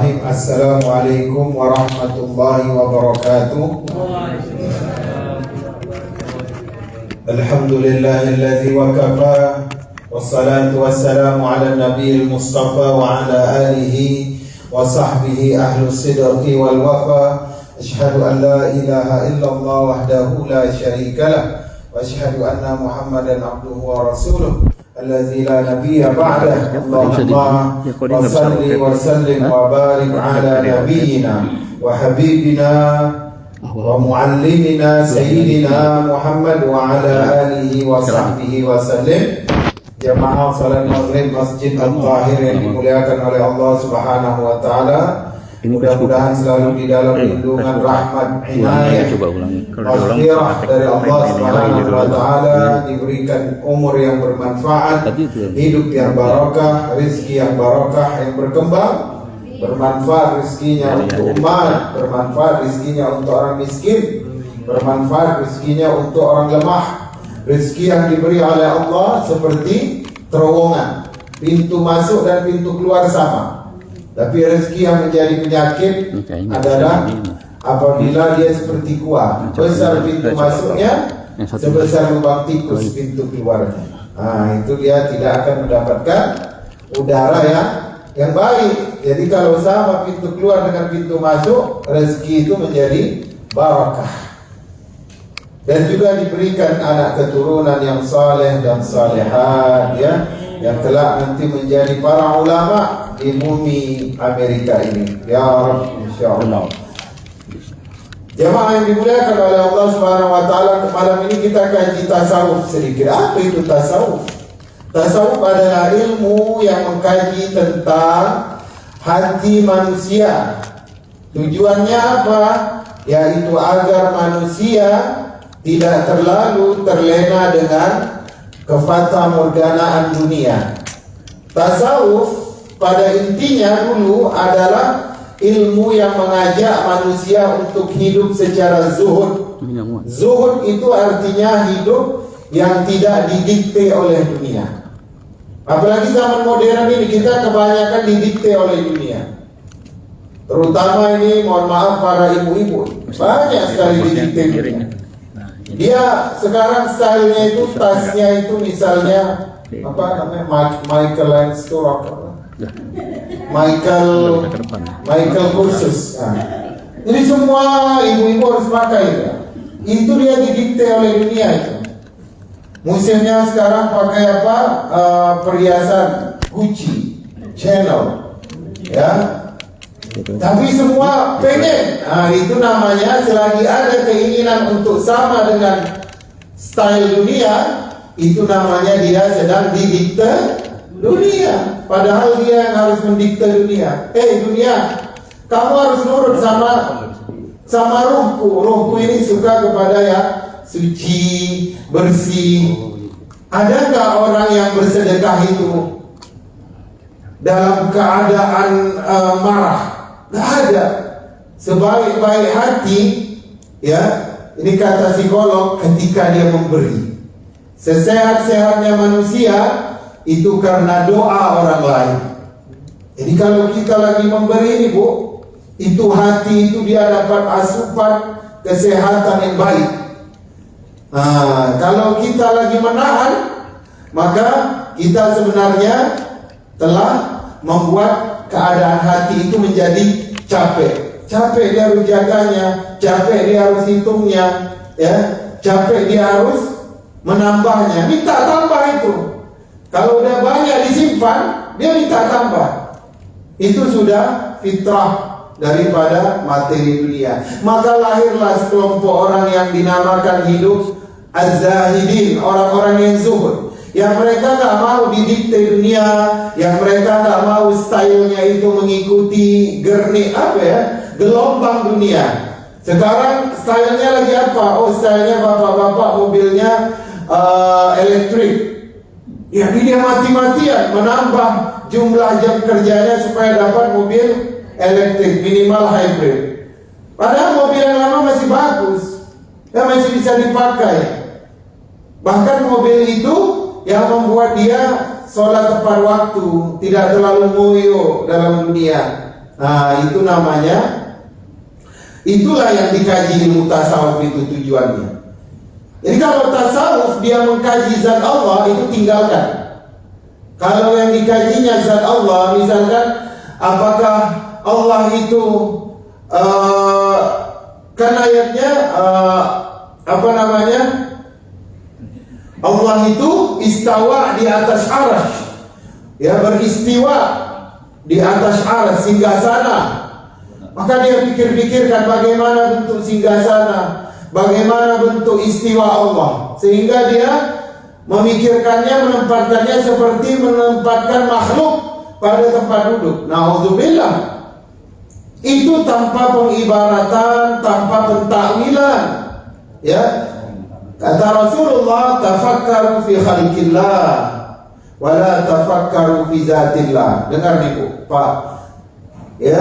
Bismillahirrahmanirrahim. Assalamualaikum warahmatullahi wabarakatuh. Alhamdulillahilladzi wa kafa, wassalatu wassalamu ala nabiyil mustafa wa ala alihi wa sahbihi ahlus sidqi wal wafa. Asyhadu an la ilaha illallah wahdahu la syarika lah, wa asyhadu anna Muhammadan abduhu wa rasuluh alladzi la nabiyya ba'dah. Allahumma shalli wa sallim wa barik ala nabiyyina wa habibina wa muallimina sayyidina Muhammad wa ala alihi wa sahbihi wa sallim. Jamaah salat maghrib Masjid Al-Tahir yang dimuliakan oleh Allah Subhanahu wa taala, mudah-mudahan selalu di dalam lindungan rahmat inayah maghfirah dari Allah Subhanahu wa taala, diberikan umur yang bermanfaat, hidup yang barokah, rezeki yang barokah yang berkembang, bermanfaat rezekinya untuk umat, bermanfaat rezekinya untuk orang miskin, bermanfaat rezekinya untuk orang lemah. Rezeki yang diberi oleh Allah seperti terowongan, pintu masuk dan pintu keluar sama. Tapi rezeki yang menjadi penyakit adalah apabila dia seperti kuah, besar pintu masuknya, sebesar lubang tikus pintu keluarnya. Itu dia tidak akan mendapatkan udara yang baik. Jadi kalau sama pintu keluar dengan pintu masuk, rezeki itu menjadi barakah. Dan juga diberikan anak keturunan yang saleh dan salehat, yang kelak nanti menjadi para ulama di bumi Amerika ini, ya Rabb, insyaallah. Jemaah yang dimuliakan oleh Allah Subhanahu wa taala, malam ini kita kaji tasawuf sedikit. Apa itu tasawuf? Tasawuf adalah ilmu yang mengkaji tentang hati manusia. Tujuannya apa? Yaitu agar manusia tidak terlalu terlena dengan kefatamorganaan dunia. Tasawuf pada intinya dulu adalah ilmu yang mengajak manusia untuk hidup secara zuhud. Zuhud itu artinya hidup yang tidak didikte oleh dunia. Apalagi zaman modern ini kita kebanyakan didikte oleh dunia. Terutama ini, mohon maaf para ibu-ibu, banyak sekali didikte dunia. Dia sekarang stylenya itu, tasnya itu misalnya apa namanya, Michael kursus. Jadi semua ibu-ibu harus pakai. Itu dia didikte oleh dunia itu. Musimnya sekarang pakai apa? Perhiasan Gucci, Chanel, ya. Tapi semua pengen. Itu namanya selagi ada keinginan untuk sama dengan style dunia, itu namanya dia sedang didikte dunia. Padahal dia yang harus mendikte dunia. Dunia, kamu harus nurut sama ruhku. Ruhku ini suka kepada yang suci, bersih. Ada nggak orang yang bersedekah itu dalam keadaan marah? Nggak ada. Sebaik-baik hati, ya, ini kata psikolog, ketika dia memberi. Sesehat-sehatnya manusia itu karena doa orang lain. Jadi kalau kita lagi memberi ini, Bu, itu hati itu dia dapat asupan kesehatan yang baik. Kalau kita lagi menahan, maka kita sebenarnya telah membuat keadaan hati itu menjadi capek. Capek dia harus jaganya, capek dia harus hitungnya, ya, capek dia harus menambahnya. Minta tambah itu. Kalau udah banyak disimpan, dia minta tambah. Itu sudah fitrah daripada materi dunia. Maka lahirlah sekelompok orang yang dinamakan hidup az-zahidin, orang-orang yang zuhud. Yang mereka gak mau didikte dunia, yang mereka gak mau stylenya itu mengikuti gelombang dunia. Sekarang stylenya lagi apa? Stylenya bapak-bapak mobilnya elektrik. Jadi dia mati-matian menambah jumlah jam kerjanya supaya dapat mobil elektrik, minimal hybrid. Padahal mobil yang lama masih bagus, masih bisa dipakai. Bahkan mobil itu yang membuat dia sholat tepat waktu, tidak terlalu ngoyo dalam dunia. Nah, itu namanya, itulah yang dikaji ilmu tasawuf itu tujuannya. Jadi kalau tasawuf dia mengkaji zat Allah, itu tinggalkan. Kalau yang dikajinya zat Allah, misalkan apakah Allah itu kan ayatnya apa namanya? Allah itu istawa di atas arasy, ya, beristiwa di atas arasy, singgasana. Maka dia pikir-pikirkan bagaimana bentuk singgasana, bagaimana bentuk istiwa Allah, sehingga dia memikirkannya, menempatkannya seperti menempatkan makhluk pada tempat duduk. Nauzubillah. Itu tanpa pengibaratan, tanpa pentakwilan, ya. Kata Rasulullah, tafakkaru fi khalqillah wa la tafakkaru fi zatillah. Dengar nih Pak, ya.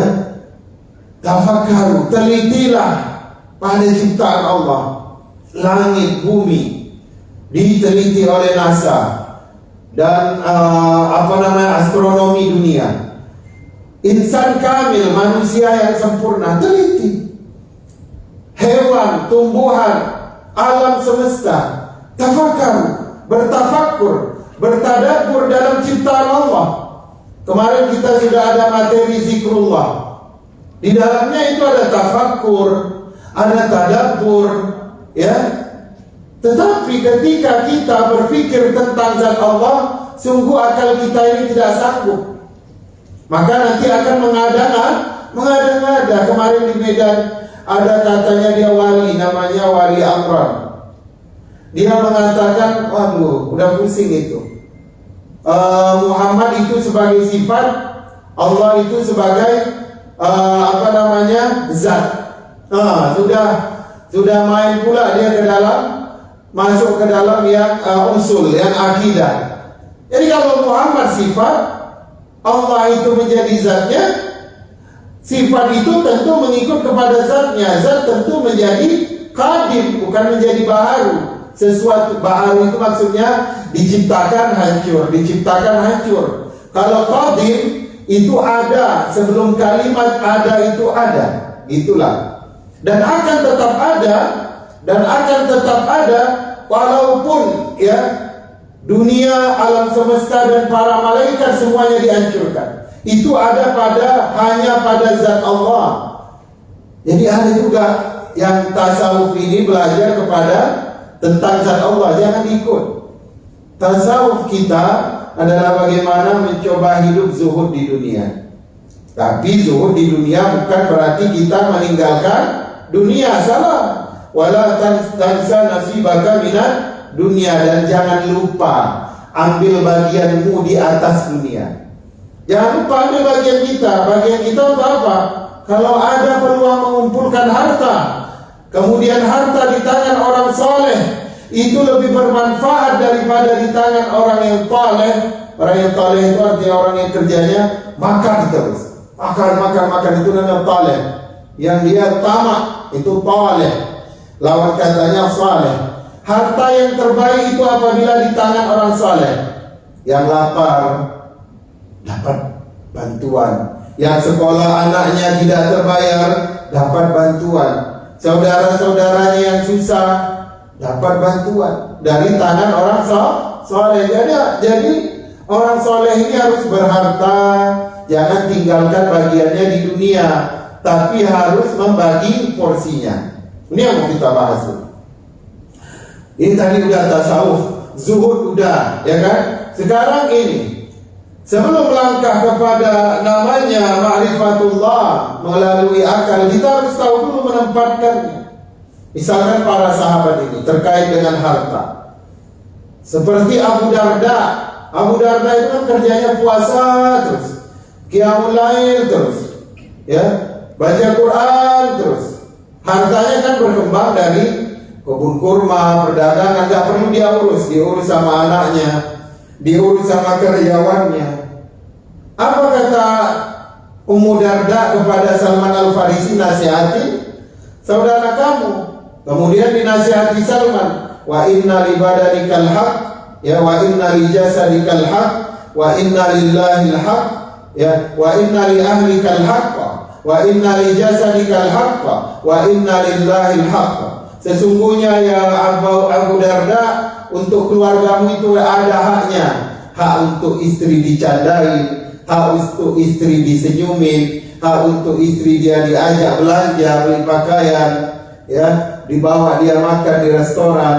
Tafakkaru, telitilah pada ciptaan Allah. Langit, bumi diteliti oleh NASA dan astronomi dunia. Insan kamil, manusia yang sempurna, teliti. Hewan, tumbuhan, alam semesta, tafakkur, bertafakkur, bertadabbur dalam ciptaan Allah. Kemarin kita sudah ada materi zikrullah. Di dalamnya itu ada tafakkur, ada tadabbur, ya. Tetapi ketika kita berpikir tentang zat Allah, sungguh akal kita ini tidak sanggup. Maka nanti akan mengada-ngada. Kemarin di Medan ada katanya dia wali, namanya Wali Amran. Dia mengatakan, waduh, udah pusing itu. Muhammad itu sebagai sifat, Allah itu sebagai zat. Sudah main pula dia ke dalam, masuk ke dalam yang usul, yang akidah. Jadi kalau Muhammad sifat, Allah itu menjadi zatnya, sifat itu tentu mengikut kepada zatnya. Zat tentu menjadi qadim, bukan menjadi baharu. Sesuatu baharu itu maksudnya diciptakan hancur. Kalau qadim itu ada, sebelum kalimat ada itu ada. Itulah. Dan akan tetap ada walaupun, ya, dunia, alam semesta dan para malaikat semuanya dihancurkan. Itu ada hanya pada zat Allah. Jadi ada juga yang tasawuf ini belajar kepada tentang zat Allah. Jangan ikut. Tasawuf kita adalah bagaimana mencoba hidup zuhud di dunia. Tapi zuhud di dunia bukan berarti kita meninggalkan dunia, salah. Wala tansa nasibaka minad dunia, dan jangan lupa ambil bagianmu di atas dunia. Jangan lupa ambil bagian kita. Bagian kita untuk apa? Kalau ada peluang mengumpulkan harta, kemudian harta di tangan orang soleh, itu lebih bermanfaat daripada di tangan orang yang toleh. Orang yang toleh itu artinya orang yang kerjanya makan terus, makan, itu namanya toleh. Yang dia tamak itu toleh, lawan katanya saleh. Harta yang terbaik itu apabila di tangan orang saleh. Yang lapar dapat bantuan, yang sekolah anaknya tidak terbayar dapat bantuan, saudara-saudaranya yang susah dapat bantuan dari tangan orang soleh. Jadi orang soleh ini harus berharta, jangan tinggalkan bagiannya di dunia, tapi harus membagi porsinya. Ini yang mau kita bahas. Ini tadi udah tasawuf, zuhud udah, ya kan? Sekarang ini, sebelum melangkah kepada namanya ma'rifatullah melalui akal, kita harus tahu dulu menempatkannya. Misalkan para sahabat ini terkait dengan harta, seperti Abu Darda. Abu Darda itu kan kerjanya puasa terus, qiyamul lail terus, ya, baca Quran terus. Hartanya kan berkembang dari kebun kurma, perdagangan, gak perlu diurus sama anaknya, diurus sama karyawannya. Apa kata Ummu Darda kepada Salman Al-Farisi, nasihati saudara kamu. Kemudian dinasihati Salman, wa inna li badanikal haq, ya, wa inna li jasadikal haq, wa inna lillahi al haq, ya, wa inna li ahlikal haq. wa inna li jasadikal haqqa wa inna lillahi haqqa. Sesungguhnya ya Abu Darda, untuk keluargamu itu ada haknya. Hak untuk istri dicandai, hak untuk istri disenyumin, hak untuk istri dia diajak belanja, beli pakaian, ya, dibawa dia makan di restoran,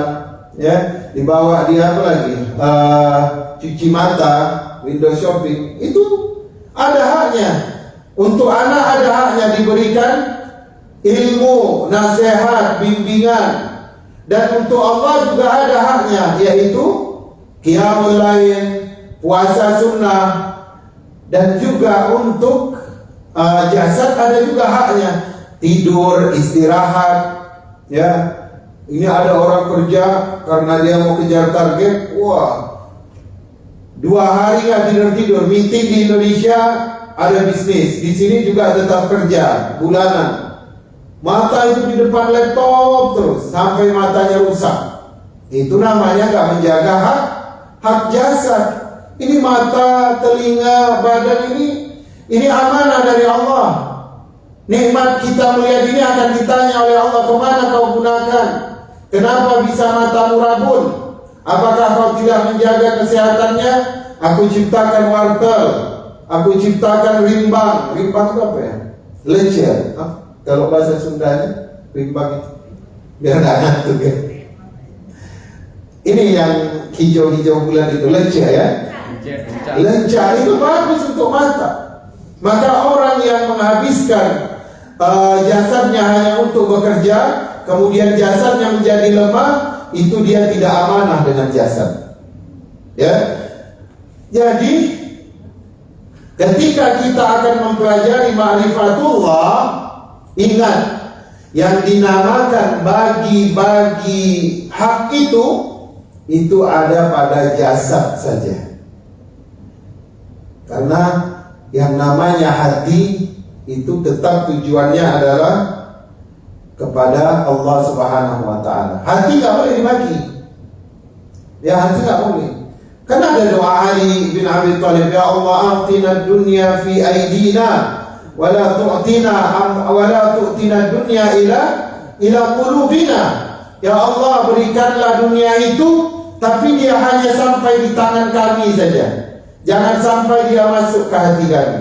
ya, dibawa dia apa lagi, cuci mata, window shopping, itu ada haknya. Untuk anak ada haknya diberikan ilmu, nasihat, bimbingan. Dan untuk Allah juga ada haknya, yaitu qiyamul lail, puasa sunnah. Dan juga untuk jasad ada juga haknya, tidur, istirahat, ya. Ini ada orang kerja karena dia mau kejar target, wah, 2 hari nggak tidur, meeting di Indonesia, ada bisnis, di sini juga tetap kerja bulanan. Mata itu di depan laptop terus sampai matanya rusak. Itu namanya nggak menjaga hak jasad. Ini mata, telinga, badan ini amanah dari Allah. Nikmat kita melihat ini akan ditanya oleh Allah, kemana kau gunakan? Kenapa bisa matamu rabun? Apakah kau tidak menjaga kesehatannya? Aku ciptakan wortel, aku ciptakan rimbang. Rimbang itu apa ya? Lecet. Kalau bahasa Sundanya, rimbang itu biar nggak ngantuk ya. Ini yang hijau-hijau bulan itu, lenca ya. Lenca itu bagus untuk mata. Maka orang yang menghabiskan jasadnya hanya untuk bekerja, kemudian jasadnya menjadi lemah, itu dia tidak amanah dengan jasad. Ya. Jadi ketika kita akan mempelajari ma'rifatullah, ingat yang dinamakan bagi-bagi hak itu ada pada jasad saja. Karena yang namanya hati itu tetap tujuannya adalah kepada Allah Subhanahu wa Ta'ala. Hati nggak boleh dibagi. Ya, hati nggak boleh. Kan ada doa Ali bin Abi Thalib, ya Allah, atina dunya fi aidina wa la tu'tina dunya ila qulubina. Ya Allah, berikanlah dunia itu, tapi dia hanya sampai di tangan kami saja. Jangan sampai dia masuk ke hati kami.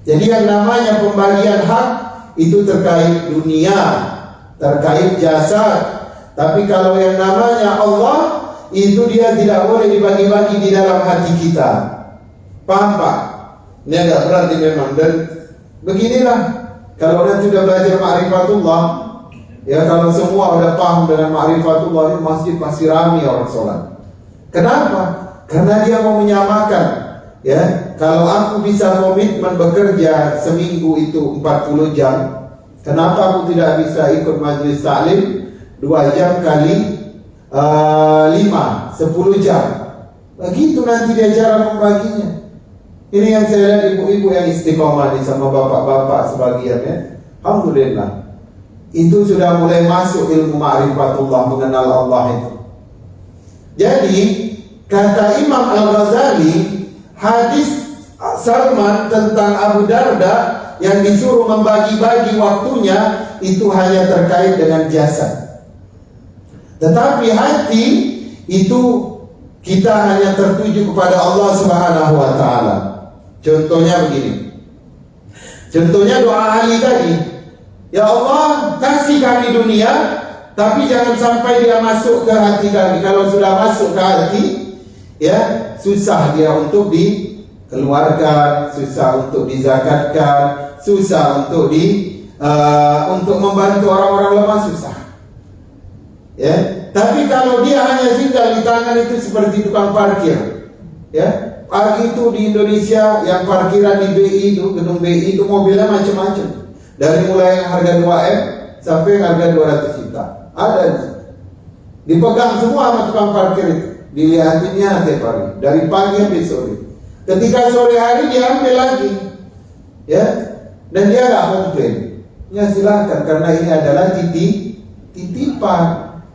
Jadi yang namanya pembagian hak itu terkait dunia, terkait jasad. Tapi kalau yang namanya Allah, itu dia tidak boleh dibagi-bagi di dalam hati kita. Paham Pak? Ini agak berat memang. Dan beginilah, kalau nanti sudah belajar ma'rifatullah, ya, kalau semua udah paham dengan ma'rifatullah, masjid pasti ramai orang sholat. Kenapa? Karena dia mau menyamakan. Ya, kalau aku bisa komitmen bekerja seminggu itu 40 jam, kenapa aku tidak bisa ikut majelis taklim 2 jam kali 5, 10 jam? Begitu nanti dia cara membaginya. Ini yang saya lihat ibu-ibu yang istiqomah di sama bapak-bapak sebagian, ya. Alhamdulillah. Itu sudah mulai masuk ilmu ma'rifatullah, mengenal Allah itu. Jadi kata Imam Al-Ghazali, hadis Salman tentang Abu Darda yang disuruh membagi-bagi waktunya itu hanya terkait dengan jasad. Tetapi hati itu kita hanya tertuju kepada Allah Subhanahu wa Ta'ala. Contohnya begini. Contohnya doa Ali tadi. Ya Allah, kasih kami dunia, tapi jangan sampai dia masuk ke hati kami. Kalau sudah masuk ke hati, ya, susah dia untuk dikeluarkan, susah untuk dizakatkan, susah untuk untuk membantu orang-orang lemah, susah. Ya, tapi kalau dia hanya tinggal di tangan itu seperti tukang parkir. Ya, pagi itu di Indonesia yang parkiran di BI itu, gedung BI itu mobilnya macam-macam. Dari mulai yang harga 2M sampai harga 200 juta. Ada dipegang semua sama tukang parkir itu. Dilihatinnya tiap hari, dari pagi sampai sore. Ketika sore hari dia ambil lagi, ya, dan dia nggak komplain. Ya silakan, karena ini adalah titipan.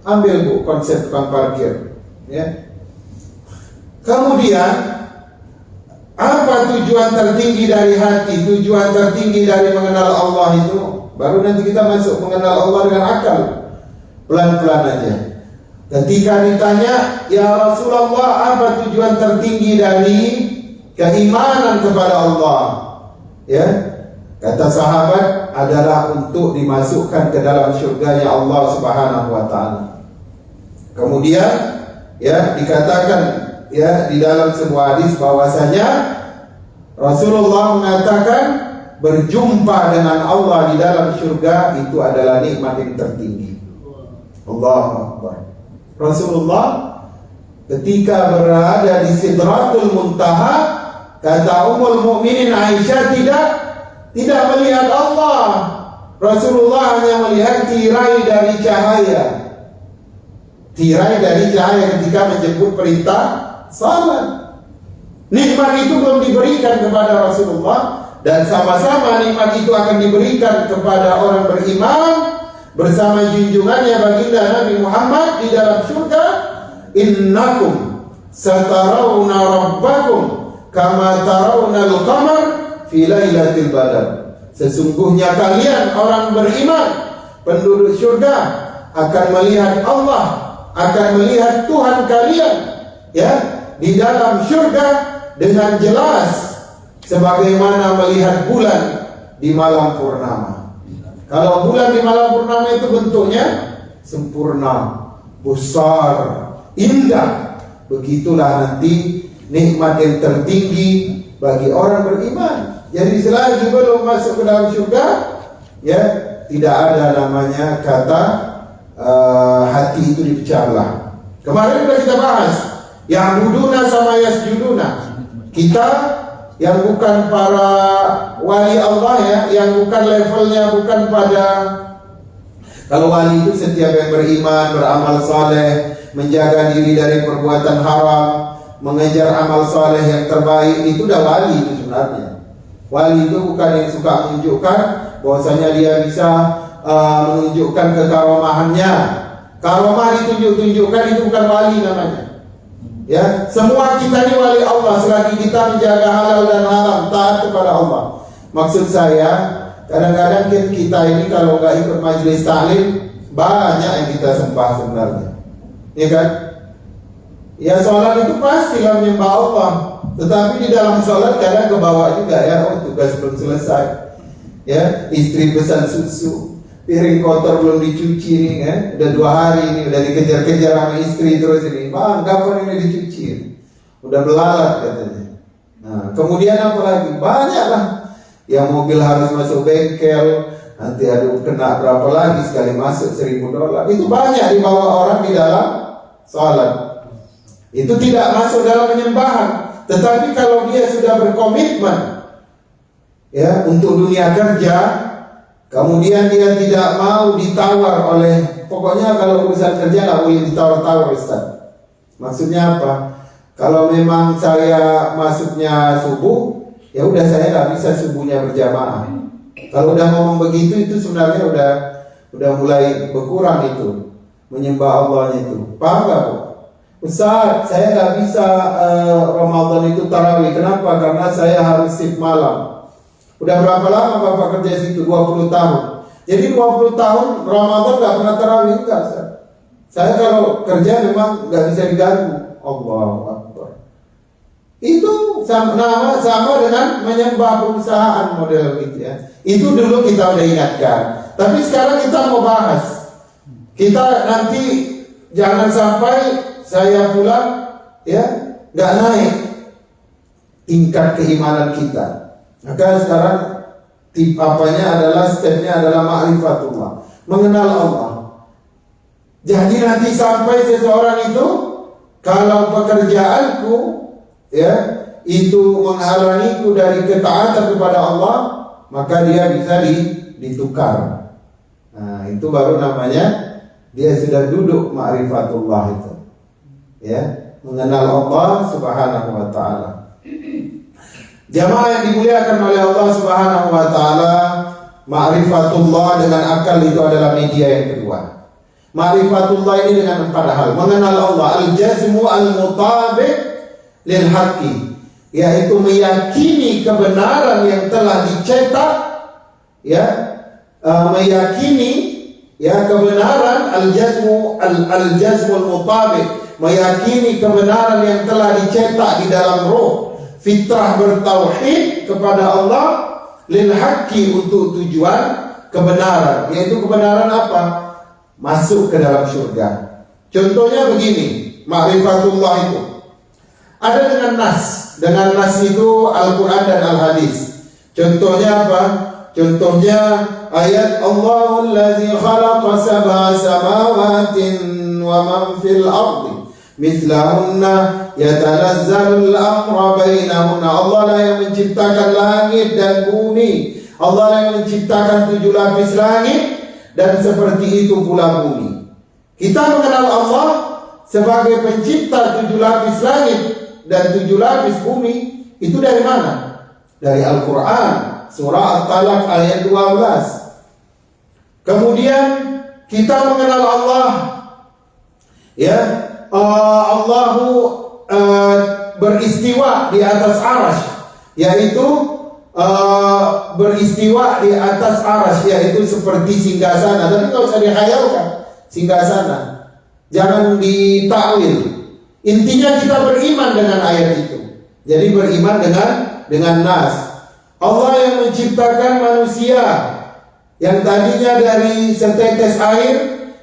Ambil Bu konsep tukang parkir, ya. Kemudian Apa tujuan tertinggi dari hati, tujuan tertinggi dari mengenal Allah itu? Baru nanti kita masuk mengenal Allah dengan akal. Pelan-pelan aja. Ketika ditanya, ya Rasulullah, apa tujuan tertinggi dari keimanan kepada Allah? Ya, kata sahabat, adalah untuk dimasukkan ke dalam surganya Allah Subhanahu wa taala. Kemudian ya dikatakan ya di dalam sebuah hadis bahwasanya Rasulullah mengatakan berjumpa dengan Allah di dalam surga itu adalah nikmat yang tertinggi. Allahu Akbar. Rasulullah ketika berada di Sidratul Muntaha, kata Ummul Mukminin Aisyah, tidak melihat Allah. Rasulullah hanya melihat tirai dari cahaya. Tirai dari cahaya ketika menjemput perintah salat. Nikmat itu belum diberikan kepada Rasulullah, dan sama-sama nikmat itu akan diberikan kepada orang beriman bersama junjungannya baginda Nabi Muhammad di dalam surga. Innakum satarawna rabbakum kama tarawnal qamar fi lailatul badar. Sesungguhnya kalian orang beriman, penduduk surga, akan melihat Allah, akan melihat Tuhan kalian ya di dalam surga dengan jelas sebagaimana melihat bulan di malam purnama. Kalau bulan di malam purnama itu bentuknya sempurna, besar, indah. Begitulah nanti nikmat yang tertinggi bagi orang beriman. Jadi selagi belum masuk ke dalam surga, ya tidak ada namanya kata hati itu dipecah belah. Kemarin sudah kita bahas yang buduna sama yasjuduna. Kita yang bukan para wali Allah ya, yang bukan levelnya bukan pada, kalau wali itu setiap yang beriman, beramal saleh, menjaga diri dari perbuatan haram, mengejar amal saleh yang terbaik, itu udah wali itu sebenarnya. Wali itu bukan yang suka menunjukkan bahwasanya dia bisa menunjukkan kekaromahannya. Karomah ditunjuk-tunjukkan itu bukan wali namanya. Ya, semua kita ini wali Allah selagi kita menjaga halal dan haram, taat kepada Allah. Maksud saya, kadang-kadang kita ini kalau nggak ikut majelis taklim, banyak yang kita sembah sebenarnya. Ya kan? Ya sholat itu pastilah menyembah Allah, tetapi di dalam sholat kadang kebawa juga ya, oh tugas belum selesai. Ya, istri pesan susu, piring kotor belum dicuci nih kan, udah 2 hari ini udah dikejar-kejar sama istri terus ini, bang kapan ini dicuci? Udah belalat katanya. Nah, kemudian apa lagi? Banyak lah. Yang mobil harus masuk bengkel, nanti aduh kena berapa lagi sekali masuk $1.000. Itu banyak dibawa orang di dalam sholat. Itu tidak masuk dalam penyembahan. Tetapi kalau dia sudah berkomitmen ya untuk dunia kerja, kemudian dia tidak mau ditawar oleh, pokoknya kalau urusan kerja nggak boleh ditawar-tawar Ustaz. Maksudnya apa? Kalau memang saya masuknya subuh, ya udah saya nggak bisa subuhnya berjamaah. Kalau udah ngomong begitu itu sebenarnya udah mulai berkurang itu menyembah Allahnya itu. Paham nggak Bu? Ustaz, saya nggak bisa Ramadan itu tarawih. Kenapa? Karena saya harus shift malam. Udah berapa lama Bapak kerja situ? 20 tahun. Jadi 20 tahun Ramadan nggak pernah tarawih enggak? Saya kalau kerja memang nggak bisa diganggu. Allahu Akbar. Itu sama dengan menyembah perusahaan model gitu ya. Itu dulu kita udah ingatkan. Tapi sekarang kita mau bahas. Kita nanti jangan sampai saya pulang ya nggak naik tingkat keimanan kita. Maka sekarang stepnya adalah ma'rifatullah, mengenal Allah. Jadi nanti sampai seseorang itu kalau pekerjaanku ya itu menghalangiku dari ketaatan kepada Allah, maka dia bisa ditukar. Nah, itu baru namanya dia sudah duduk ma'rifatullah itu. Ya, mengenal Allah Subhanahu wa taala. Jamaah yang dimuliakan oleh Allah Subhanahu wa taala, ma'rifatullah dengan akal itu adalah media yang kedua. Ma'rifatullah ini dengan 4 hal. Mengenal Allah, al-jazmu al-mutabiq lil haqqi. yaitu meyakini kebenaran yang telah dicetak, ya, meyakini ya kebenaran al-jazmul mutabiq, meyakini kebenaran yang telah dicetak di dalam roh, fitrah bertauhid kepada Allah, lil haqqi, untuk tujuan kebenaran, yaitu kebenaran apa? Masuk ke dalam surga. Contohnya begini, ma'rifatullah itu ada dengan nas. Dengan nas itu Al-Quran dan Al-Hadis. Contohnya apa? Contohnya ayat Allahul ladzi khalaqa sab'a samawatin wa man fil ardi mithlahunna yatanazzalul amra bainahunna. Allah lah yang menciptakan langit dan bumi. Allah lah yang menciptakan 7 lapis langit, dan seperti itu pula bumi. Kita mengenal Allah sebagai pencipta 7 lapis langit dan 7 lapis bumi. Itu dari mana? Dari Al-Quran, surah At-Talaq ayat 12. Kemudian kita mengenal Allah, ya, Allahu beristiwa di atas arasy, yaitu beristiwa di atas arasy, yaitu seperti singgasana. Tapi nggak usah dikhayalkan singgasana, jangan ditakwil. Intinya kita beriman dengan ayat itu. Jadi beriman dengan nas. Allah yang menciptakan manusia yang tadinya dari setetes air,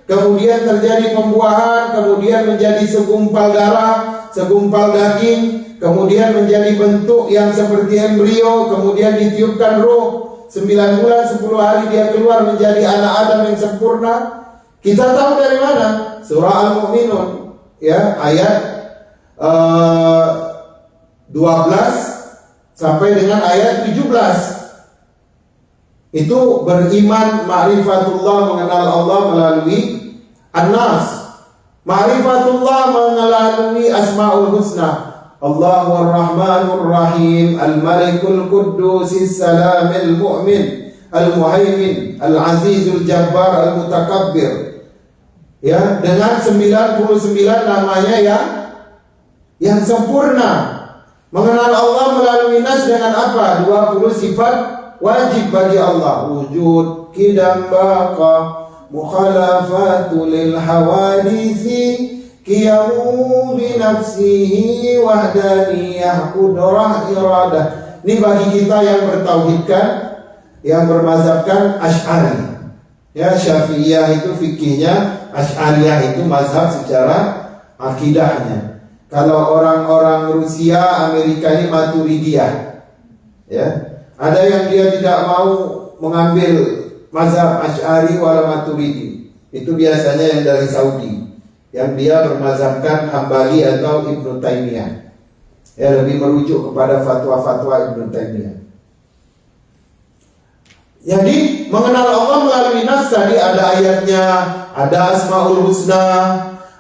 kemudian terjadi pembuahan, kemudian menjadi segumpal darah, segumpal daging, kemudian menjadi bentuk yang seperti embrio, kemudian ditiupkan roh. 9 bulan 10 hari dia keluar menjadi anak Adam yang sempurna. Kita tahu dari mana? Surah Al-Mu'minun, ya, ayat 12 sampai dengan ayat 17. Itu beriman, ma'rifatullah, mengenal Allah melalui An-Nas. Ma'rifatullah melalui Asma'ul Husna. Allahu Ar-Rahmanur Rahim, Al-Malikul Quddusis Salamil Mu'min, Al-Muhaimin, Al-Azizul Jabbar, Al-Mutakabbir. Ya, dengan 99 namanya yang sempurna. Mengenal Allah melalui nas dengan apa? 20 sifat wajib bagi Allah. Wujud, qidam, baqa, mukhalafatu lil hawadisi, qiyamu bi nafsihi, wahdaniyah, qudrah, iradah. Ini bagi kita yang bertauhidkan, yang bermazhabkan Asy'ari. Ya, Syafi'iyah itu fikihnya, Asy'ariyah itu mazhab secara akidahnya. Kalau orang-orang Rusia, Amerika ini Maturidiyah. Ya. Ada yang dia tidak mau mengambil mazhab Asy'ari wala Maturidi. Itu biasanya yang dari Saudi, yang dia bermazhabkan Hambali atau Ibnu Taimiyah. Ya, lebih merujuk kepada fatwa-fatwa Ibnu Taimiyah. Jadi mengenal Allah melalui nas tadi ada ayatnya, ada Asmaul Husna,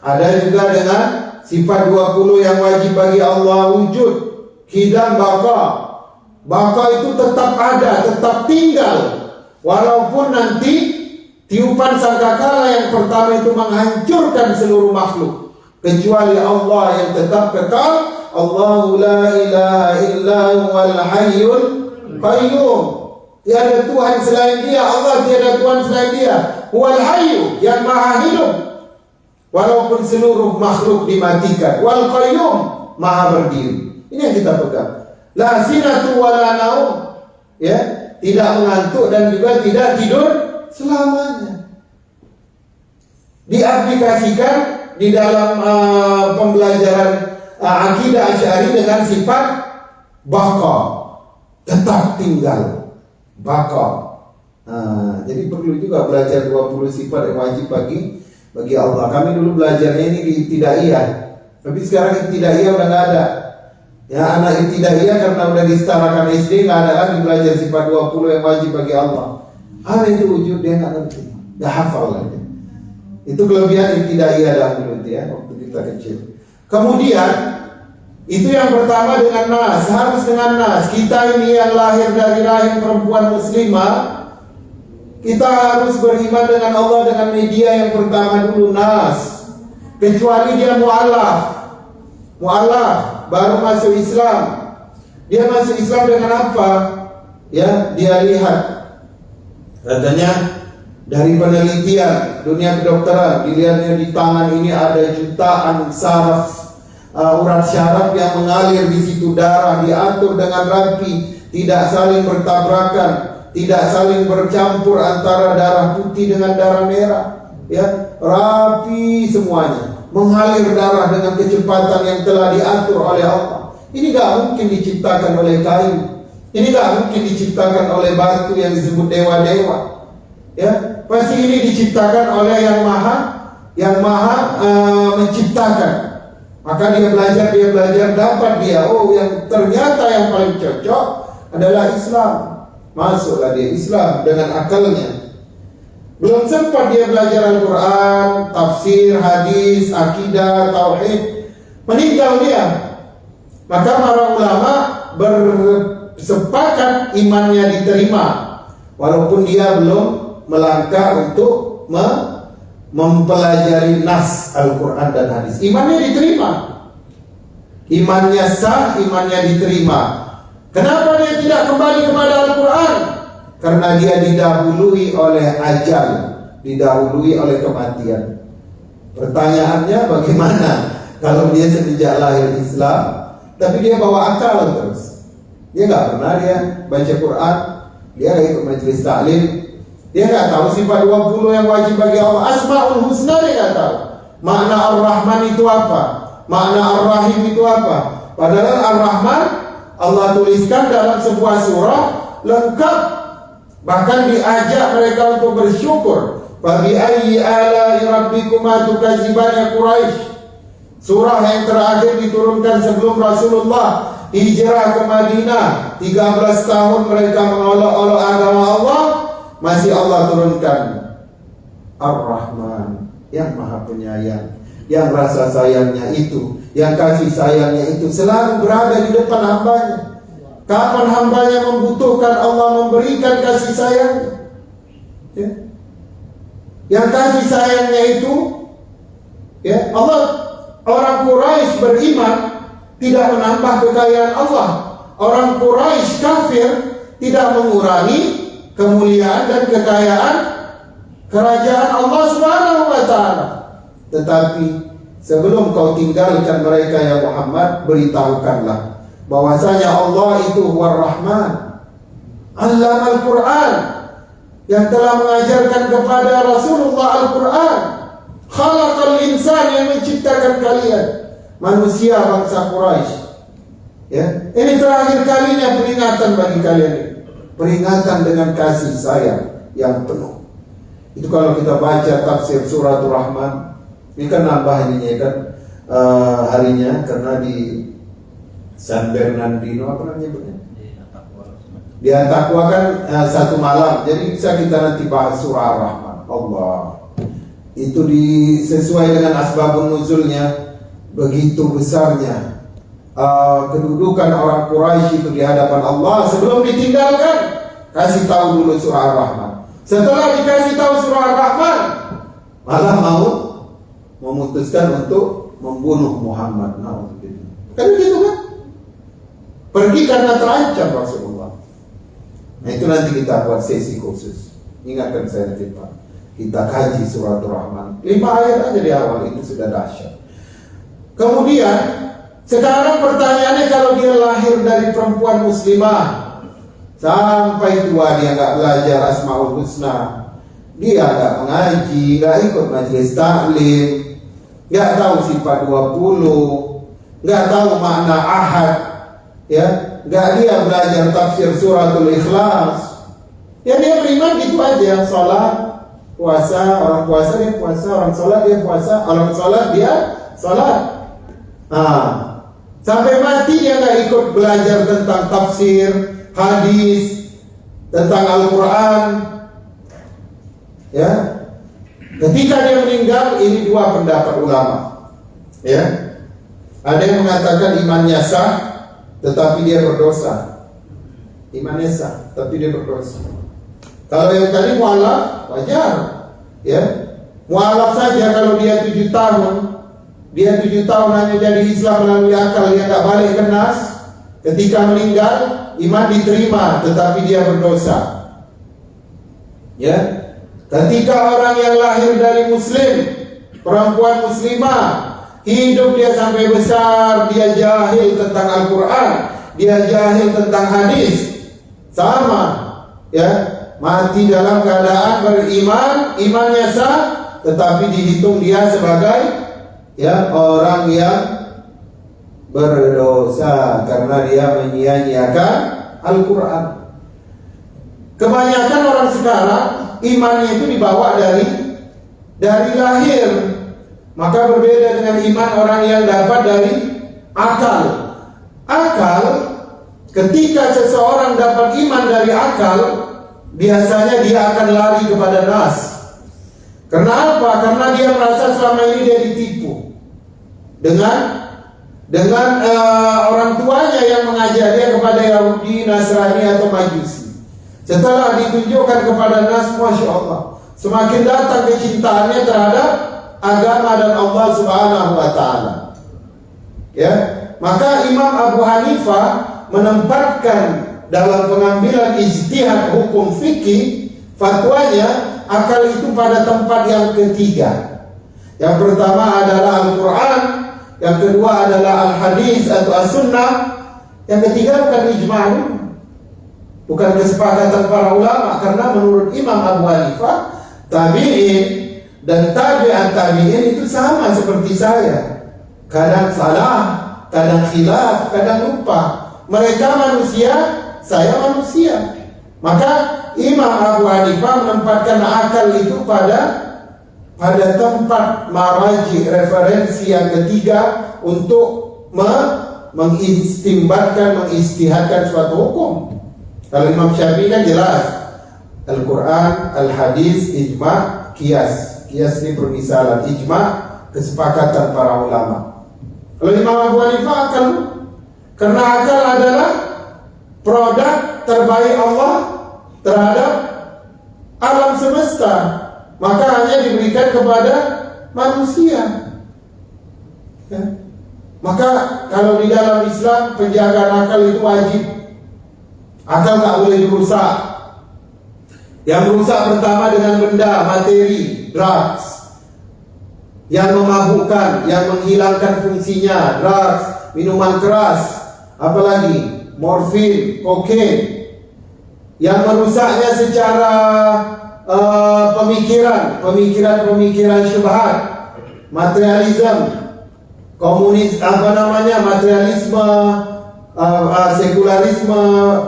ada juga dengan sifat 20 yang wajib bagi Allah, wujud, qidam, baqa. Baqa itu tetap ada, tetap tinggal. Walaupun nanti tiupan sangkakala yang pertama itu menghancurkan seluruh makhluk, kecuali Allah yang tetap kekal. Allahu la ilaha illa huwal hayyul qayyum. Tiada Tuhan selain Dia, Allah tiada Tuhan selain Dia. Huwal hayyu, yang maha hidup walaupun seluruh makhluk dimatikan. Wal qayyum, maha berdiri. Ini yang kita pegang. La sinatu wa la naum, ya, tidak mengantuk dan juga tidak tidur selamanya. Diaplikasikan di dalam pembelajaran akidah Asy'ari dengan sifat baqa, tetap tinggal, baqa. Jadi perlu juga belajar 20 sifat yang wajib bagi Allah. Kami dulu belajarnya ini di Ibtidaiyah, tapi sekarang Ibtidaiyah udah nggak ada. Ya, anak Ibtidaiyah karena udah disetarakan SD, nggak ada lagi belajar sifat 20 yang wajib bagi Allah. Apa itu wujud, dia nggak ngerti, nggak hafal lagi. Itu kelebihan Ibtidaiyah dahulu ya, waktu kita kecil. Kemudian itu yang pertama dengan nas, harus dengan nas. Kita ini yang lahir dari rahim perempuan muslimah, kita harus beriman dengan Allah dengan media yang pertama dulu, nas. Kecuali dia mu'allaf baru masuk Islam. Dia masuk Islam dengan apa? Ya, dia lihat. Katanya dari penelitian dunia kedokteran, dilihatnya di tangan ini ada jutaan saraf, urat syaraf yang mengalir di situ, darah diatur dengan rapi, tidak saling bertabrakan, tidak saling bercampur antara darah putih dengan darah merah, ya, rapi semuanya, mengalir darah dengan kecepatan yang telah diatur oleh Allah. Ini gak mungkin diciptakan oleh kayu, ini gak mungkin diciptakan oleh batu yang disebut dewa-dewa, ya. Pasti ini diciptakan oleh yang maha menciptakan. Maka dia belajar dapat dia, oh yang ternyata yang paling cocok adalah Islam. Masuklah dia Islam dengan akalnya. Belum sempat dia belajar Al-Quran, tafsir, hadis, akidah, tauhid, meninggal dia. Maka para ulama bersepakat imannya diterima, walaupun dia belum melangkah untuk mempelajari nas Al-Quran dan hadis. Imannya diterima, imannya sah, imannya diterima. Kenapa dia tidak kembali kepada Al-Quran? Karena dia didahului oleh ajal, didahului oleh kematian. Pertanyaannya, bagaimana kalau dia sejak lahir Islam, tapi dia bawa akal terus? Dia nggak pernah dia baca Quran, dia nggak ikut majelis taklim, dia nggak tahu sifat 20 yang wajib bagi Allah. Asmaul Husna dia nggak tahu. Makna Ar-Rahman itu apa? Makna Ar-Rahim itu apa? Padahal Ar-Rahman Allah tuliskan dalam sebuah surah lengkap. Bahkan diajak mereka untuk bersyukur. Fabi ayyi ala'i rabbikuma tukadziban ya Quraisy. Surah yang terakhir diturunkan sebelum Rasulullah hijrah ke Madinah. 13 tahun mereka mengolok-olok agama Allah. Masih Allah turunkan Ar-Rahman, yang maha penyayang, yang rasa sayangnya itu, yang kasih sayangnya itu selalu berada di depan hambanya. Kapan hambanya membutuhkan, Allah memberikan kasih sayangnya, ya. Yang kasih sayangnya itu, ya, Allah. Orang Quraisy beriman tidak menambah kekayaan Allah. Orang Quraisy kafir tidak mengurangi kemuliaan dan kekayaan kerajaan Allah Subhanahu wa ta'ala. Tetapi sebelum kau tinggalkan mereka ya Muhammad, beritahukanlah bahwasanya Allah itu Ar-Rahman, Allama Al-Quran, yang telah mengajarkan kepada Rasulullah Al-Quran. Khalaqal insan, yang menciptakan kalian, manusia bangsa Quraisy. Ya, ini terakhir kalinya peringatan bagi kalian ini. Peringatan dengan kasih sayang yang penuh. Itu kalau kita baca tafsir suratul Rahman, ini kan nambah ininya kan harinya, karena di San Bernardino apa namanya? Di At-Taqwa kan satu malam. Jadi bisa kita nanti bahas surah Ar-Rahman. Allah. Itu sesuai dengan asbabun nuzulnya, begitu besarnya kedudukan orang Quraisy itu di hadapan Allah. Sebelum ditinggalkan, kasih tahu dulu surah Ar-Rahman. Setelah dikasih tahu surah Ar-Rahman, malah mau memutuskan untuk membunuh Muhammad. Kan gitu kan? Pergi karena terancam Rasulullah. Nah itu nanti kita buat sesi khusus. Ingatkan saya nanti Pak, kita kaji surat Ar-Rahman 5 ayat aja di awal, itu sudah dahsyat. Kemudian sekarang pertanyaannya, kalau dia lahir dari perempuan muslimah, sampai tua dia nggak belajar Asmaul Husna, dia nggak mengaji, nggak ikut majelis taklim, nggak tahu sifat 20, nggak tahu makna ahad, ya, nggak dia belajar tafsir suratul Ikhlas, ya dia beriman gitu aja, sholat, puasa, orang puasa dia puasa, orang sholat dia puasa, orang sholat dia sholat. Sampai mati dia nggak ikut belajar tentang tafsir, hadis, tentang Al-Quran. Ya, ketika dia meninggal, ini dua pendapat ulama. Ya, ada yang mengatakan imannya sah, tetapi dia berdosa. Imannya sah, tapi dia berdosa. Kalau yang tadi mualaf, wajar. Ya, mualaf saja kalau dia 7 tahun. Dia 7 tahun hanya jadi Islam melalui akal, dia nggak balik ke nas, Ketika meninggal, iman diterima, tetapi dia berdosa. Ya, ketika orang yang lahir dari muslim, perempuan muslimah, hidup dia sampai besar, dia jahil tentang Al-Quran, dia jahil tentang hadis, sama, ya, mati dalam keadaan beriman, imannya sah, tetapi dihitung dia sebagai, ya, orang yang berdosa karena dia menyia-nyiakan Al-Quran. Kebanyakan orang sekarang imannya itu dibawa dari lahir. Maka berbeda dengan iman orang yang dapat dari akal. Akal, ketika seseorang dapat iman dari akal, biasanya dia akan lari kepada nas. Karena apa? Karena dia merasa selama ini dia ditipu dengan orang tuanya yang mengajar dia kepada Yahudi, Nasrani atau Majusi. Setelah ditunjukkan kepada nas, Masya Allah, semakin datang kecintaannya terhadap agama dan Allah Subhanahu wa Ta'ala. Ya, maka Imam Abu Hanifah menempatkan dalam pengambilan ijtihad hukum fikih fatwanya akal itu pada tempat yang ketiga. Yang pertama adalah Al-Quran, yang kedua adalah Al-Hadis atau As-Sunnah, yang ketiga bukan ijma', bukan kesepakatan para ulama. Karena menurut Imam Abu Hanifah, tabi'in dan tabi'at tabi'in itu sama seperti saya. Kadang salah, kadang khilaf, kadang lupa. Mereka manusia, saya manusia. Maka Imam Abu Hanifah menempatkan akal itu pada tempat maraji, referensi yang ketiga untuk mengistimbatkan, mengistihadkan suatu hukum. Kalau Imam Syafi'i kan jelas, Al-Quran, Al-Hadis, ijma', qiyas. Qiyas ini permisalan, ijma', kesepakatan para ulama. Kalau Imam Abu Hanifah akal, karena akal adalah produk terbaik Allah terhadap alam semesta, maka hanya diberikan kepada manusia. Ya. Maka kalau di dalam Islam penjagaan akal itu wajib. Akal tak boleh dirusak. Yang rusak pertama dengan benda, materi, drugs, yang memabukkan, yang menghilangkan fungsinya, drugs, minuman keras, apalagi morfin, kokain. Yang merusaknya secara pemikiran syubhat, materialisme, materialisme, sekularisme,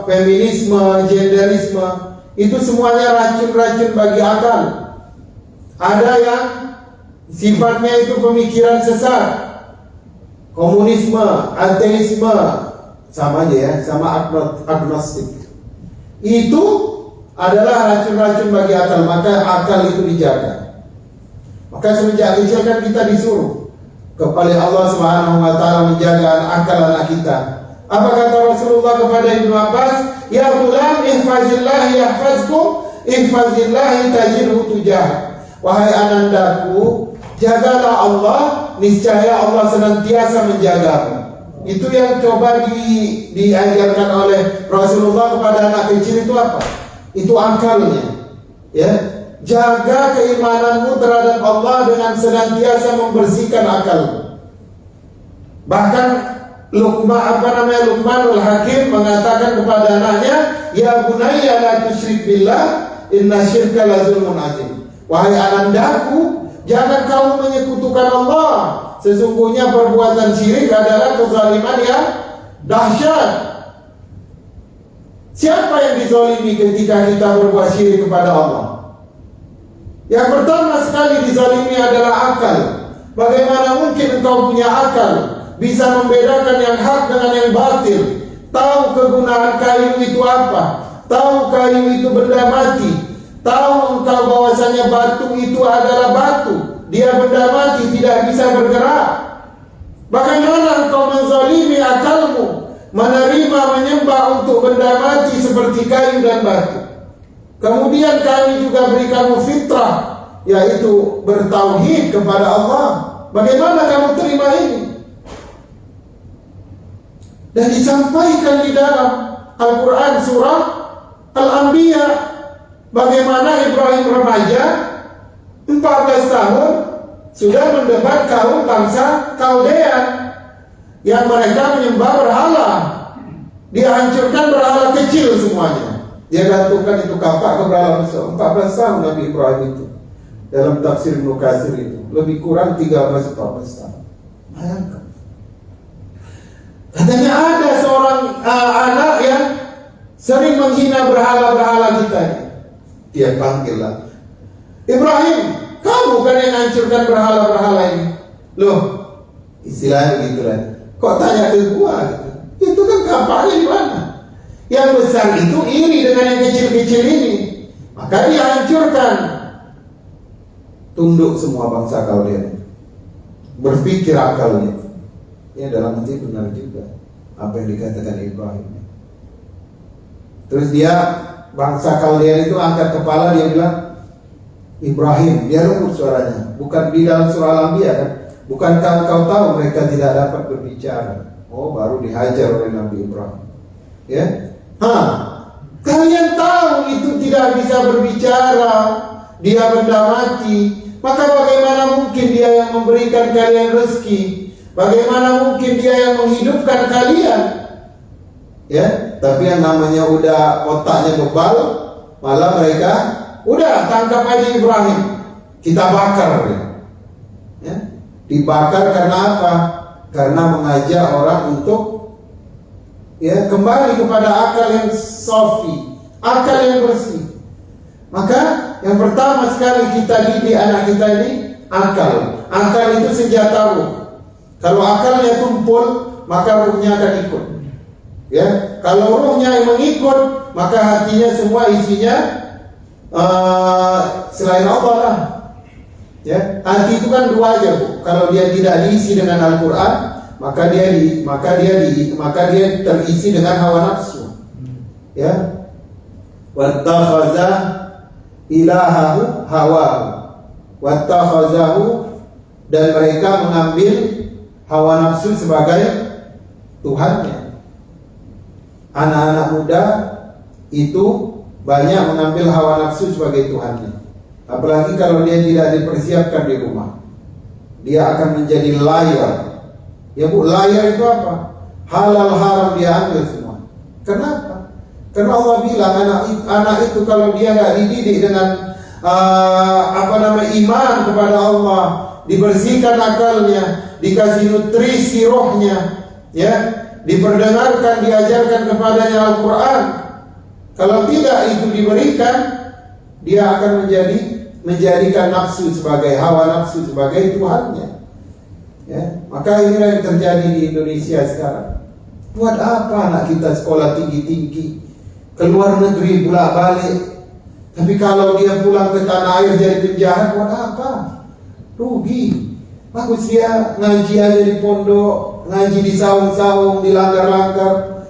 feminisme, genderisme, itu semuanya racun-racun bagi akal. Ada yang sifatnya itu pemikiran sesat, komunisme, ateisme, sama aja ya, sama agnostik. Itu adalah racun-racun bagi akal, maka akal itu dijaga. Maka semenjak kecil kan kita disuruh kepada Allah Subhanahu wa Ta'ala menjaga akal anak kita. Apa kata Rasulullah kepada Ibnu Abbas? Ya ghulam, ihfazillah yahfazkum, ihfazillah tajidhu tujah. Wahai anandaku, jagalah Allah, niscaya Allah senantiasa menjagamu. Itu yang coba diajarkan oleh Rasulullah kepada anak kecil itu apa? Itu akalnya. Ya, jaga keimananmu terhadap Allah dengan senantiasa membersihkan akalmu. Bahkan Luqmanul Hakim mengatakan kepada anaknya, ya bunayya la tusyrik billah, inna syirka la zulmun azim. Wahai anandaku, jangan kamu menyekutukan Allah. Sesungguhnya perbuatan syirik adalah kezaliman yang dahsyat. Siapa yang dizalimi ketika kita berbuat syirik kepada Allah? Yang pertama sekali dizalimi adalah akal. Bagaimana mungkin engkau punya akal bisa membedakan yang hak dengan yang batil? Tahu kegunaan kayu itu apa? Tahu kayu itu benda mati? Tahu engkau bahwasanya batu itu adalah batu? Dia benda mati, tidak bisa bergerak. Bagaimana engkau menzalimi akalmu, menerima, menyembah untuk benda mati seperti kayu dan batu? Kemudian kami juga beri kamu fitrah, yaitu bertauhid kepada Allah. Bagaimana kamu terima ini? Dan disampaikan di dalam Al-Quran surah Al-Anbiya, bagaimana Ibrahim remaja 14 tahun sudah mendebat kaum bangsa Kaldea yang mereka menyembah berhala. Dia hancurkan berhala kecil semuanya. Dia gantungkan itu kapak ke berhala besar. 14 tahun Nabi Ibrahim itu. Dalam tafsir Ibnu Katsir itu lebih kurang 13-14 tahun. Bayangkan. Katanya ada seorang anak yang sering menghina berhala-berhala kita. Dia panggillah, Ibrahim, kamu kan yang hancurkan berhala-berhala ini. Loh, istilahnya begitu lah. Kok tanya ke gua gitu? Itu kan kapalnya di mana? Yang besar itu iri dengan yang kecil-kecil ini. Maka dia hancurkan. Tunduk semua bangsa Kaldea. Berpikir akalnya. Ya dalam hati benar juga apa yang dikatakan Ibrahim. Terus dia, bangsa Kaldea itu angkat kepala, dia bilang, Ibrahim, dia lembut suaranya. Bukan di dalam surah Al-Anbiya kan? Bukankah engkau tahu mereka tidak dapat berbicara? Oh, baru dihajar oleh Nabi Ibrahim. Ya, kalian tahu itu tidak bisa berbicara, dia benda mati. Maka bagaimana mungkin dia yang memberikan kalian rezeki? Bagaimana mungkin dia yang menghidupkan kalian? Ya, tapi yang namanya udah otaknya bebal, malah mereka udah tangkap aja Ibrahim, kita bakar ya. Ya, dibakar karena apa? Karena mengajak orang untuk ya kembali kepada akal yang sofi, akal yang bersih. Maka yang pertama sekali kita didik anak kita ini akal. Akal itu senjata ruh. Kalau akalnya tumpul, maka ruhnya akan ikut. Ya, kalau ruhnya yang mengikut, maka hatinya semua isinya selain Allah lah. Ya, hati itu kan dua aja, Bu. Kalau dia tidak diisi dengan Al-Quran, maka dia terisi dengan hawa nafsu. Ya, wattakhadha ilahahu hawahu, wattakhazahu, dan mereka mengambil hawa nafsu sebagai Tuhannya. Anak-anak muda itu banyak mengambil hawa nafsu sebagai Tuhannya. Apalagi kalau dia tidak dipersiapkan di rumah, dia akan menjadi layar. Ya Bu, layar itu apa? Halal haram dia ambil semua. Kenapa? Karena Allah bilang anak itu kalau dia nggak dididik dengan iman kepada Allah, dibersihkan akalnya, dikasih nutrisi rohnya, ya, diperdengarkan, diajarkan kepadanya Al-Quran. Kalau tidak itu diberikan, dia akan menjadikan nafsu sebagai hawa nafsu sebagai Tuhannya. Ya, maka inilah yang terjadi di Indonesia sekarang. Buat apa anak kita sekolah tinggi-tinggi, keluar negeri bolak-balik, tapi kalau dia pulang ke tanah air jadi penjahat, buat apa? Rugi. Bagus dia ngaji aja di pondok, ngaji di saung-saung, di langgar-langgar.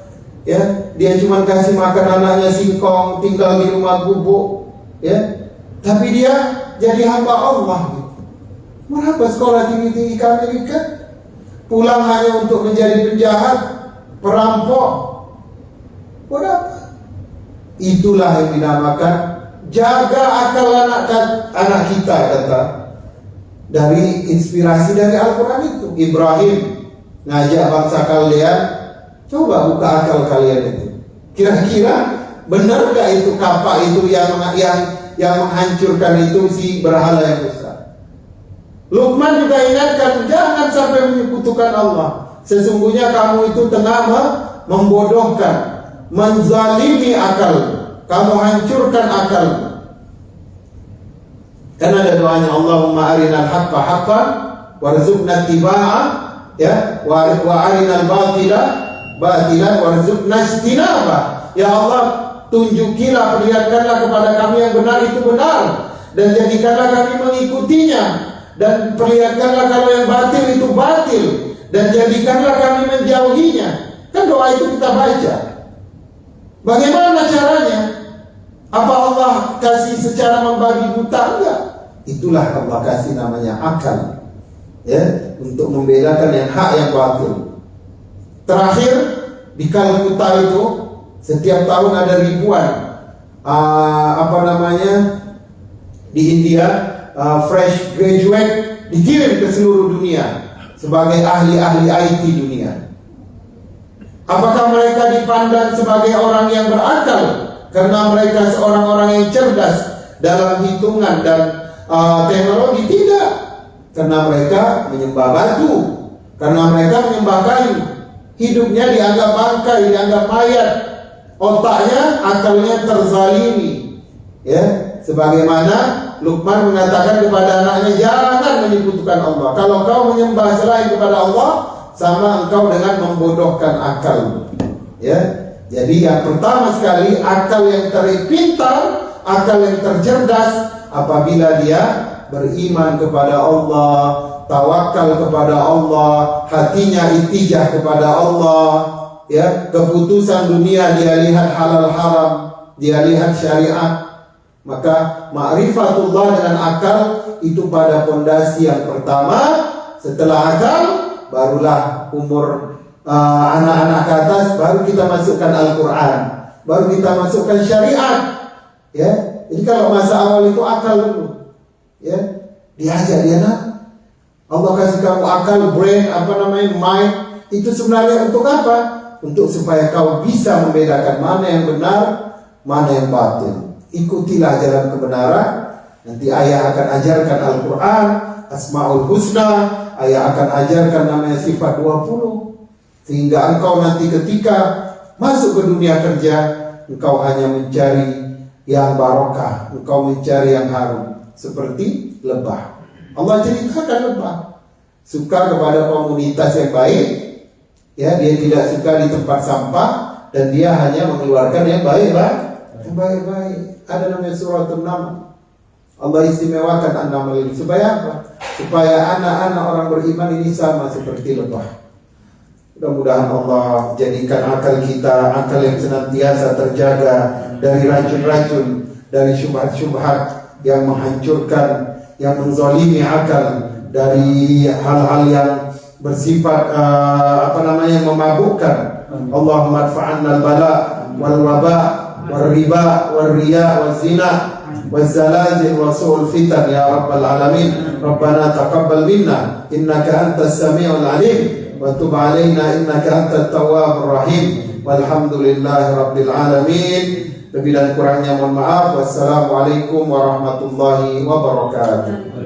Ya, dia cuma kasih makan anaknya singkong, tinggal di rumah gubuk. Ya, tapi dia jadi hamba Allah. Berapa sekolah tinggi-tinggi ke Amerika, pulang hanya untuk menjadi penjahat, perampok. Berapa? Itulah yang dinamakan jaga akal anak kita, kata. Dari inspirasi dari Al-Quran itu, Ibrahim ngajak bangsa Kaldea, coba buka akal kalian itu. Kira-kira benar gak itu kapak itu yang menghancurkan itu si berhala yang besar? Luqman juga ingatkan, jangan sampai menyekutukan Allah. Sesungguhnya kamu itu tengah membodohkan, menzalimi akal. Kamu hancurkan akal. Kan ada doanya, Allahumma arinal haqqa haqqan warzuqna tibaa, ya, wa arinal batila batilan warzuqna istinaba. Ya Allah, tunjukilah, perlihatkanlah kepada kami yang benar itu benar, dan jadikanlah kami mengikutinya, dan perlihatkanlah kalau yang batil itu batil, dan jadikanlah kami menjauhinya. Kan doa itu kita baca. Bagaimana caranya? Apa Allah kasih secara membabi buta? Enggak. Itulah Allah kasih namanya akal, ya, untuk membedakan yang hak yang batil. Terakhir, Di Calcutta itu setiap tahun ada ribuan di India fresh graduate dikirim ke seluruh dunia sebagai ahli-ahli IT dunia. Apakah mereka dipandang sebagai orang yang berakal karena mereka seorang orang yang cerdas dalam hitungan dan teknologi? Tidak, karena mereka menyembah batu, karena mereka menyembah kayu. Hidupnya dianggap bangkai, dianggap mayat, otaknya, akalnya terzalimi. Ya, sebagaimana Luqman mengatakan kepada anaknya, jangan menyekutukan Allah. Kalau kau menyembah selain kepada Allah, sama engkau dengan membodohkan akal. Ya, jadi yang pertama sekali, akal yang terpintar, akal yang tercerdas, apabila dia beriman kepada Allah, tawakal kepada Allah, hatinya itijah kepada Allah. Ya, keputusan dunia dia lihat halal haram, dia lihat syariat. Maka ma'rifatullah dengan akal itu pada pondasi yang pertama. Setelah akal, barulah umur anak-anak ke atas, baru kita masukkan Al-Quran, baru kita masukkan syariat. Ya, jadi kalau masa awal itu akal dulu. Ya, diajak dia nak. Allah kasih kamu akal, brain, mind. Itu sebenarnya untuk apa? Untuk supaya kau bisa membedakan mana yang benar, mana yang batil. Ikutilah jalan kebenaran. Nanti ayah akan ajarkan Al-Quran, Asmaul Husna. Ayah akan ajarkan namanya sifat 20. Sehingga engkau nanti ketika masuk ke dunia kerja, engkau hanya mencari yang barokah, engkau mencari yang harum, seperti lebah. Allah ceritakan lebah suka kepada komunitas yang baik. Ya, dia tidak suka di tempat sampah, dan dia hanya mengeluarkan yang baik, yang baik-baik. Ada namanya suratul Naml. Allah istimewakan an-Naml ini supaya apa? Supaya anak-anak orang beriman ini sama seperti lebah. Mudah-mudahan Allah jadikan akal kita akal yang senantiasa terjaga dari racun-racun, dari syubhat-syubhat yang menghancurkan, yang menzalimi akal, dari hal-hal yang bersifat memabukkan. Allahumma adfa'anna al-bala wal waba wal riba wal riya wal zina والزلازل وسوء الفتن يا رب العالمين. ربنا تقبل منا إنك أنت السميع العليم وتب علينا إنك أنت التواب الرحيم والحمد لله رب العالمين. Lebih dan kurangnya mohon maaf. Wassalamualaikum warahmatullahi wabarakatuh.